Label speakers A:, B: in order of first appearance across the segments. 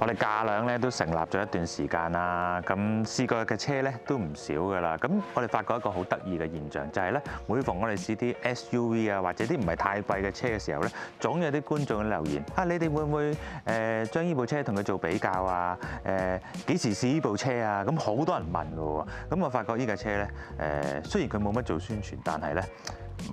A: 我哋價量咧都成立咗一段時間啦，咁試過嘅車咧都唔少噶啦。咁我哋發覺一個好得意嘅現象，就係咧每逢我哋試啲 SUV 啊或者啲唔係太貴嘅車嘅時候咧，總有啲觀眾留言啊，你哋會唔會將呢部車同佢做比較啊？幾時試呢部車啊？咁好多人問㗎喎。咁我發覺呢架車咧雖然佢冇乜做宣傳，但係咧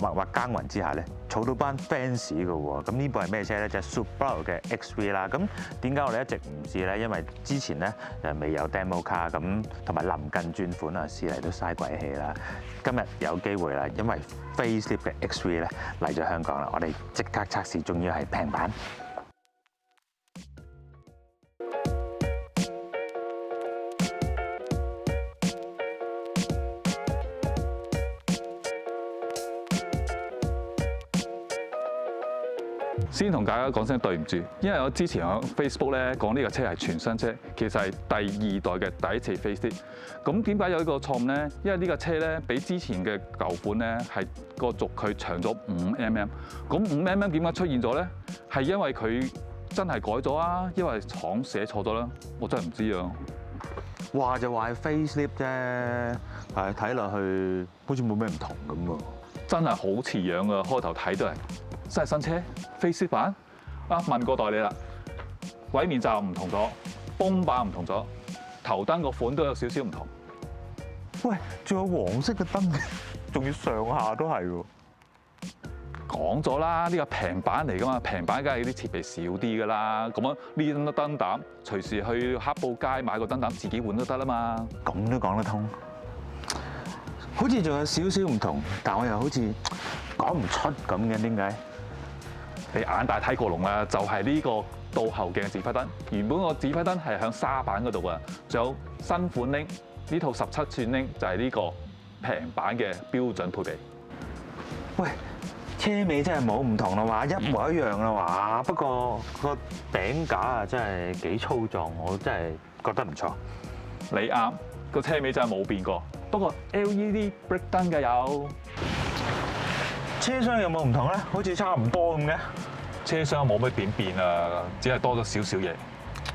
A: 默默耕耘之下咧，儲到班 fans 㗎喎。咁呢部係咩車咧？就係 Subaru 嘅 XV 啦。咁點解我哋一直唔試咧？因為之前咧就未有 demo car，咁同埋臨近轉款啊，試嚟都嘥鬼氣啦。今日有機會啦，因為 facelift 嘅 XV 咧嚟咗香港啦，我哋即刻測試，仲要係平版。
B: 先同大家講聲對唔住，因為我之前喺 Facebook 咧講呢架車係全新車，其實係第2代嘅第一次 facelift。咁點解有呢個錯誤咧？因為呢架車咧比之前嘅舊款咧係個軸距長咗5mm。咁5mm點解出現咗咧？係因為佢真係改咗啊，因為廠寫錯咗啦，我真係唔知啊。
A: 話就話係 facelift 啫，係睇落去好似冇咩唔同咁喎。
B: 真係好似樣啊！開頭睇都係真係新車 facelift 版啊！問過代理啦，位面罩唔同咗，泵把唔同咗，頭燈個款都有少少唔同。
A: 喂，仲有黃色嘅燈，仲要上下都係喎。
B: 講咗啦，呢個平版嚟噶嘛，平版梗係啲設備少啲噶啦。咁樣呢燈膽，隨時去黑布街買個燈膽自己換都得啦嘛。
A: 咁都講得通。好似仲有少少唔同，但我又好似講唔出咁嘅，點解？
B: 你眼大睇過龍啦，就係呢個倒後鏡指揮燈。原本個指揮燈係響沙板嗰度啊，仲有新款拎呢套17寸拎就係呢個平版嘅標準配備。
A: 喂，車尾真係冇唔同啦話，一模一樣啦話，不過個頂架啊真係幾粗壯，我真係覺得唔錯。
B: 你啱，個車尾真係冇變過。不過 LED brake 燈嘅有，
A: 車廂有冇唔同咧？好似差唔多咁嘅。
B: 車廂冇乜點變啊，只係多咗少少嘢。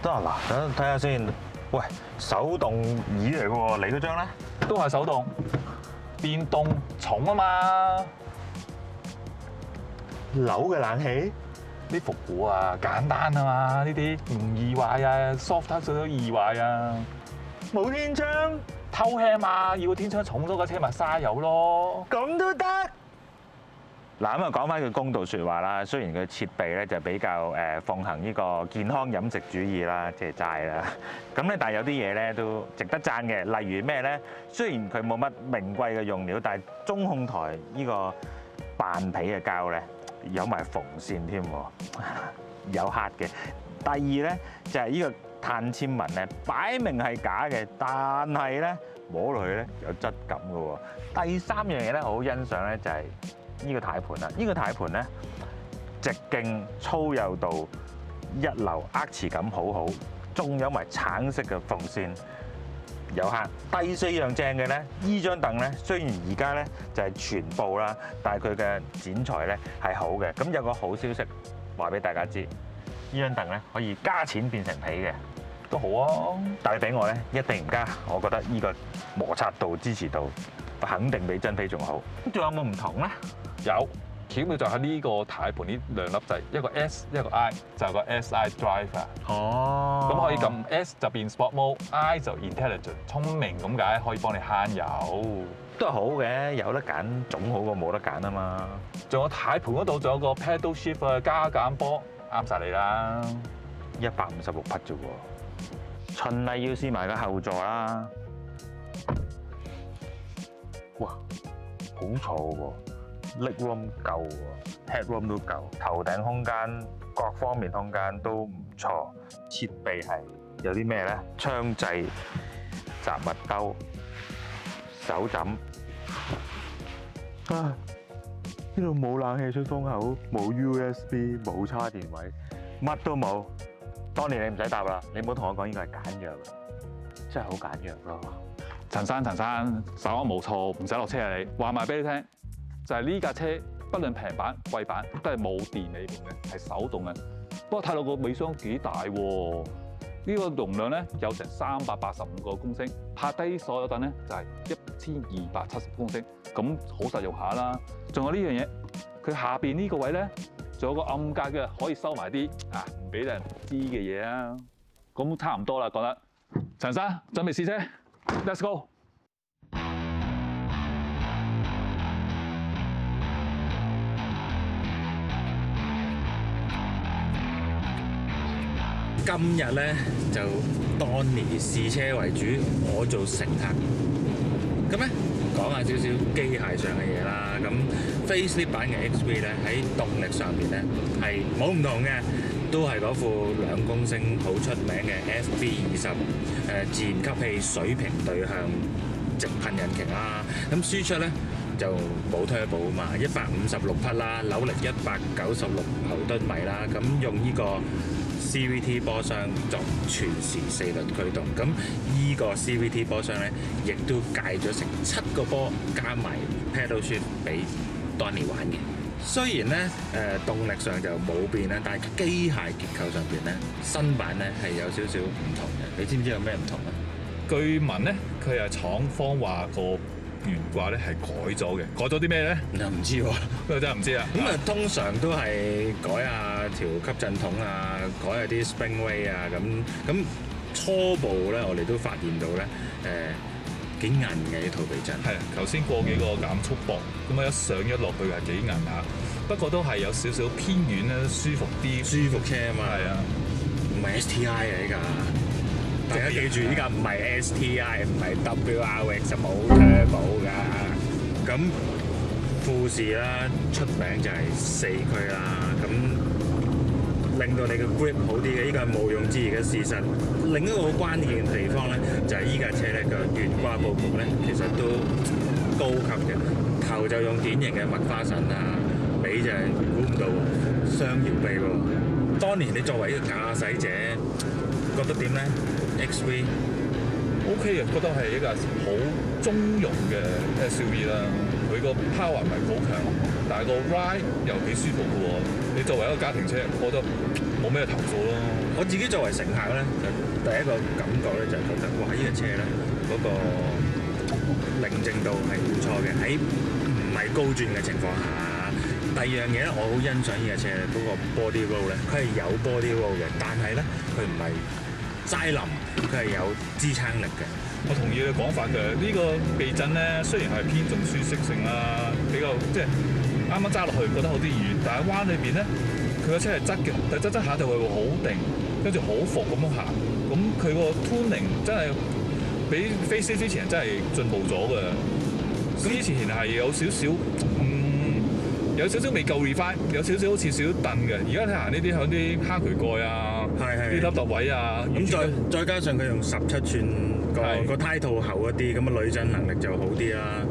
A: 得啊，嗱，等睇下先。喂，手動椅嚟嘅喎，你嗰張咧？
B: 都係手動，電動重啊嘛。
A: 扭嘅冷氣，
B: 啲復古啊，簡單啊嘛，呢啲唔易壞啊 ，soft touch 都易壞啊。
A: 冇天窗。
B: 偷輕嘛，要個天窗重咗架車咪嘥油咯。
A: 咁都得。嗱，咁啊講翻句公道説話啦，雖然佢設備咧就比較奉行呢個健康飲食主義啦，即係齋啦。咁咧，但係有啲嘢咧都值得讚嘅，例如咩咧？雖然佢冇乜名貴嘅用料，但係中控台呢個扮皮嘅膠咧有埋縫線添喎，有黑嘅。第二咧就係呢個碳纖紋咧，擺明係假嘅，但係咧摸落去咧有質感嘅喎。第三樣嘢咧，我好欣賞咧就係呢個軚盤啦。呢個軚盤咧直徑粗幼度一流，握持感好好，仲有埋橙色嘅縫線，有黑。第四樣正嘅咧，呢張凳咧雖然而家咧就係全布啦，但係佢嘅剪裁咧係好嘅。咁有個好消息話俾大家知，呢張凳咧可以加錢變成皮嘅。
B: 都好啊，
A: 但係俾我咧一定唔加，我覺得呢個摩擦度、支持度肯定比真皮仲好。仲有冇唔同咧？
B: 有，巧妙就係呢個軚盤呢兩粒掣，一個 S 一個 I， 就係個 SI Driver。
A: 哦，
B: 咁可以撳 S 就變 Sport Mode，I 就 Intelligent， 聰明咁解，可以幫你慳油。
A: 都係好嘅，有得揀總好過冇得揀啊嘛。
B: 仲有軚盤嗰度仲有個 Pedal Shift 啊，加減波，啱晒你啦。
A: 156匹啫喎。循例要試埋個後座啦。哇，好坐喎，legroom 夠喎 ，headroom 都夠，頭頂空間各方面空間都唔錯。設備係有啲咩咧？窗掣、雜物兜、手枕。啊！呢度冇冷氣出風口，冇 USB， 冇叉電位，乜都冇。當年你唔使答啦，你唔好同我講呢個係簡約，真係好簡約咯。
B: 陳生，稍安無躁，唔使落車啊你。話埋俾你聽，就係呢架車，不論平版、貴版，都係冇電尾盤嘅，係手動嘅。不過睇到個尾箱幾大喎，呢個容量咧有成385個公升，拍低所有凳咧就係1270公升，咁好實用下啦。仲有呢樣嘢，佢下邊呢個位咧，仲有個暗格嘅，可以收埋啲唔俾人知嘅嘢啊。咁差唔多啦，覺得陳生準備試車 ，Let's go！
C: 今日咧就當年試車為主，我做乘客。咁咧講下少少機械上嘅嘢啦。咁 Facelift 版嘅 XV 咧喺動力上邊咧係冇唔同嘅，都係嗰副2公升好出名嘅 SV20自然吸氣水平對向直噴引擎啦。咁輸出咧就冇turbo嘛，156匹啦，扭力196牛頓米啦。咁用呢個CVT 波箱作全時4輪驅動，咁依個 CVT 波箱咧，亦都介咗成7個波，加埋 pedal shift 俾 Donny 玩嘅。雖然咧動力上就冇變啦，但係機械結構上邊咧，新版咧係有少少唔同嘅。你知唔知有咩唔同啊？
D: 據聞咧，佢係廠方話個懸掛咧係改咗嘅，改咗啲咩咧？
C: 又唔知喎，
D: 我真係唔知啊。
C: 咁通常都係改下條吸震筒啊，改下啲 springway 啊，咁初步咧，我哋都發現到咧，幾硬嘅呢套避震。
D: 係啊，頭先過幾個減速磅，咁一上一落去係幾硬下，不過都係有少少偏軟咧，舒服啲。
C: 舒服車啊嘛。
D: 係啊，
C: 唔係 STI 啊呢架。大家記住，呢架唔係 STI，唔係 WRX，就冇 turbo 㗎。咁富士啦，出名就係4驅啦，咁令到你嘅 grip 好啲嘅，呢個係毋庸置疑嘅事實。另一個好關鍵嘅地方咧，就係依架車咧個懸掛佈局咧，其實都高級嘅。頭就用典型嘅麥花臣啊，尾就係估唔到雙搖臂喎。當年你作為一個駕駛者，覺得點咧？ XV
D: OK 嘅，覺得係一架好中庸嘅 SUV 啦。佢個 power 唔係好強，但係個 ride 又幾舒服嘅喎。你作為一個家庭車，我覺得冇咩投訴咯。
C: 我自己作為乘客咧，就第一個感覺咧就係覺得，哇！呢架車咧嗰個寧靜度係唔錯嘅，喺唔係高轉嘅情況下。第二樣嘢咧，我好欣賞呢架車嗰個 body roll 咧，佢係有 body roll 嘅，但係咧佢唔係齋冧，佢係有支撐力嘅。
D: 我同意你講法嘅，呢個避震咧雖然係偏重舒適性啦，比較即係啱啱揸落去覺得好啲軟，但係彎裏邊咧佢個車係側嘅，但係側下就會好定，跟住好伏咁樣行。咁佢個 tuning 真係比 Facelift 之前真係進步咗嘅。咁以前係有少少有少少未夠 refine， 有少少好似少少凳嘅。而家睇下呢啲響啲坑渠蓋啊，啲凹凸位啊，
C: 咁再加上佢用17寸個胎套厚一啲，咁啊濾震能力就好啲啦。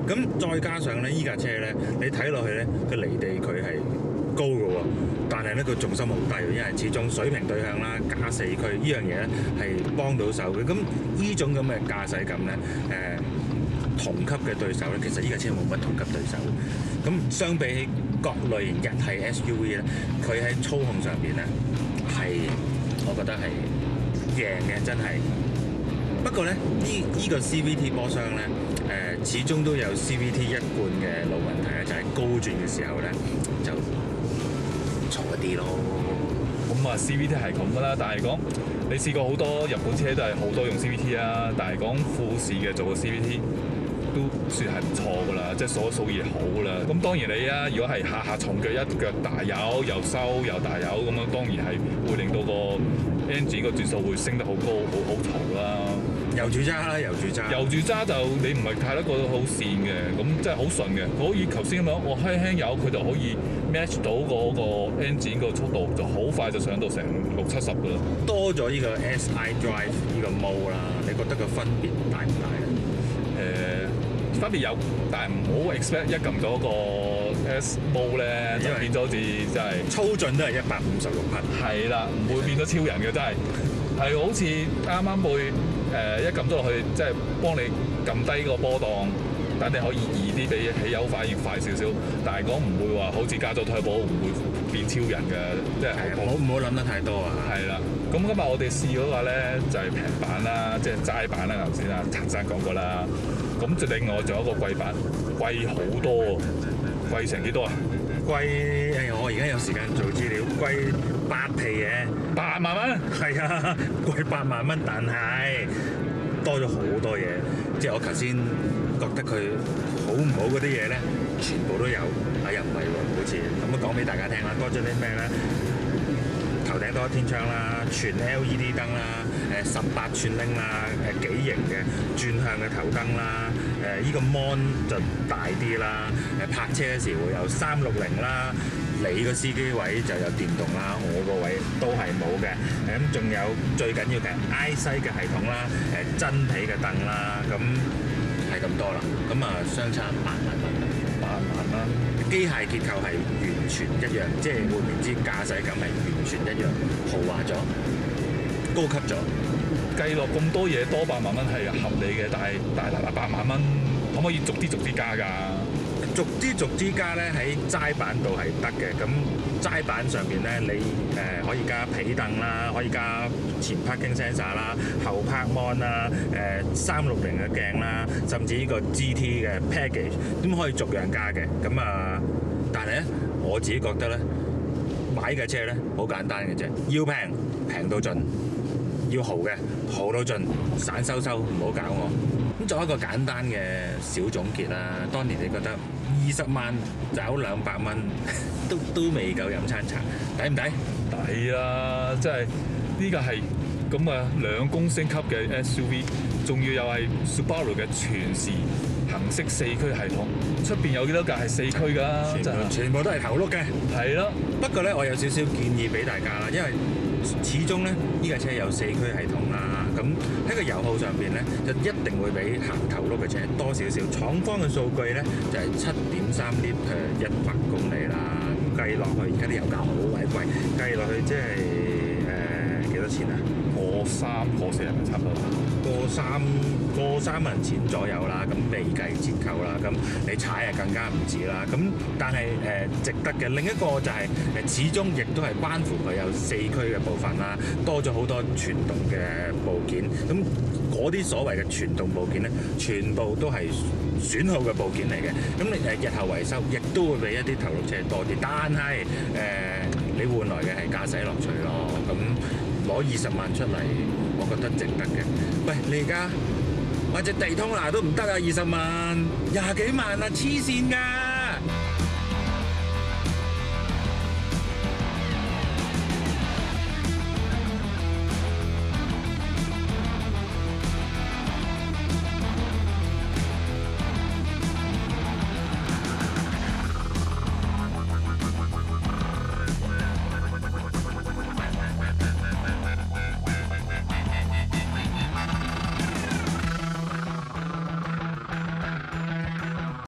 C: 咁再加上咧，依架車咧，你睇落去咧，佢離地佢係高嘅喎，但係咧佢重心好低，因為始終水平對向啦，加4驅呢樣嘢咧係幫到手嘅。咁呢種咁嘅駕駛感咧，同級嘅對手咧，其實呢架車冇乜同級對手。咁相比起各類型日系 SUV 咧，佢喺操控上邊咧係，我覺得係贏嘅，真係。不過咧，呢個 CVT 波箱咧，始終都有 CVT 一貫嘅老問題咧，就係高轉嘅時候咧就嘈一啲咯。
D: 咁啊 CVT 係咁噶啦，但係講你試過好多日本車都係好多用 CVT 啊，但係講富士嘅做個 CVT。都算係唔錯㗎啦，即係數一數二好㗎啦。咁當然你啊，如果係下重腳一腳大油又收又大油咁樣，當然係會令到個 engine 個轉數會升得好高，好嘈啦。
C: 油住揸啦，油住揸。
D: 油住揸就你唔係太得個好線嘅，咁即係好順嘅。可以頭先咁樣，我輕輕油佢就可以 match 到嗰個 engine 個速度，就好快就上到成60-70㗎啦。
C: 多咗呢個 SI Drive 呢個 mode 啦，你覺得個分別大唔大咧？
D: 分別有，但係唔好 expect 一撳咗個 S mode 咧，就變咗好似真係
C: 操盡都係156匹。
D: 係啦，唔會變咗超人嘅，真係好似啱啱會一撳咗落去，即係幫你撳低個波檔，等你可以易啲俾起油反應快少少。但係講唔會話好似加咗 turbo，唔會變超人嘅，即係
C: 唔好諗得太多啊！
D: 係啦。咁今日我哋試嗰個咧就係平版啦，即係齋版啦，頭先啊陳生講過啦。咁就另外仲有一個貴版，貴好多，貴成幾多啊？
C: 貴我而家有時間做資料，貴8皮嘢
D: 8萬蚊。
C: 係啊，貴8萬蚊，但係多咗好多嘢，即係我頭先覺得佢好唔好嗰啲嘢咧，全部都有。又唔係喎，好似咁啊，講俾大家聽啦，多咗啲咩咧？頭頂多天窗啦，全 LED 燈啦，18寸鈴啦，幾型嘅轉向嘅頭燈啦，依個 mon 就大啲啦，泊車嗰時會有360啦，你個司機位就有電動啦，我個位都係冇嘅，咁仲有最緊要嘅 EyeSight 嘅系統啦，真皮嘅凳啦，咁係咁多啦，咁啊相差8萬蚊，8萬蚊。機械結構係完全一樣，即係換言之，駕駛感係完全一樣，豪華咗，高級咗。
D: 計落咁多嘢，多8萬蚊係合理嘅，但係8萬蚊可唔可以逐啲加㗎？
C: 逐啲加咧，喺齋版度係得嘅。咁齋版上邊咧，你可以加皮凳啦，可以加前 parking sensor 啦，後 park mon 啦，360嘅鏡啦，甚至呢個 GT 嘅 package 都可以逐樣加嘅。咁啊，但係咧，我自己覺得咧，買嘅車咧好簡單嘅啫，要平到盡，要豪嘅豪到盡，散收，唔好搞我。咁作一個簡單嘅小總結啦，當年你覺得20萬找200蚊都未夠飲餐茶，抵唔抵？
D: 抵啊！即係呢個係咁啊2公升級嘅 SUV， 仲要又係 Subaru 嘅全時行適4驅系統，出邊有幾多架係4驅㗎？
C: 全部都係頭轆嘅。
D: 係咯。
C: 不過咧，我有少少建議俾大家啦，因為始終咧呢架車有4驅系統啦，咁喺個油耗上邊咧就一定會比行頭轆嘅車多少少。廠方嘅數據咧就係7.3 L/100公里啦，計落去而家啲油價好鬼貴，計落去即係幾多錢啊？
D: 過4係咪差唔多？過三銀錢左右啦，咁
C: 未計折扣啦，咁你踩啊更加唔止啦。咁但係值得嘅另一個就係始終亦都係關乎佢有4驅嘅部分啦，多咗好多傳動嘅部件。咁嗰啲所謂嘅傳動部件咧，全部都係損耗嘅部件嚟嘅。咁你日後維修亦都會比一啲頭轆車多啲，但係你換來嘅係駕駛樂趣咯。咁攞20萬出嚟，我覺得值得嘅。喂，你而家買隻地通拿都唔得啊！20萬，20幾萬啊，黐線㗎！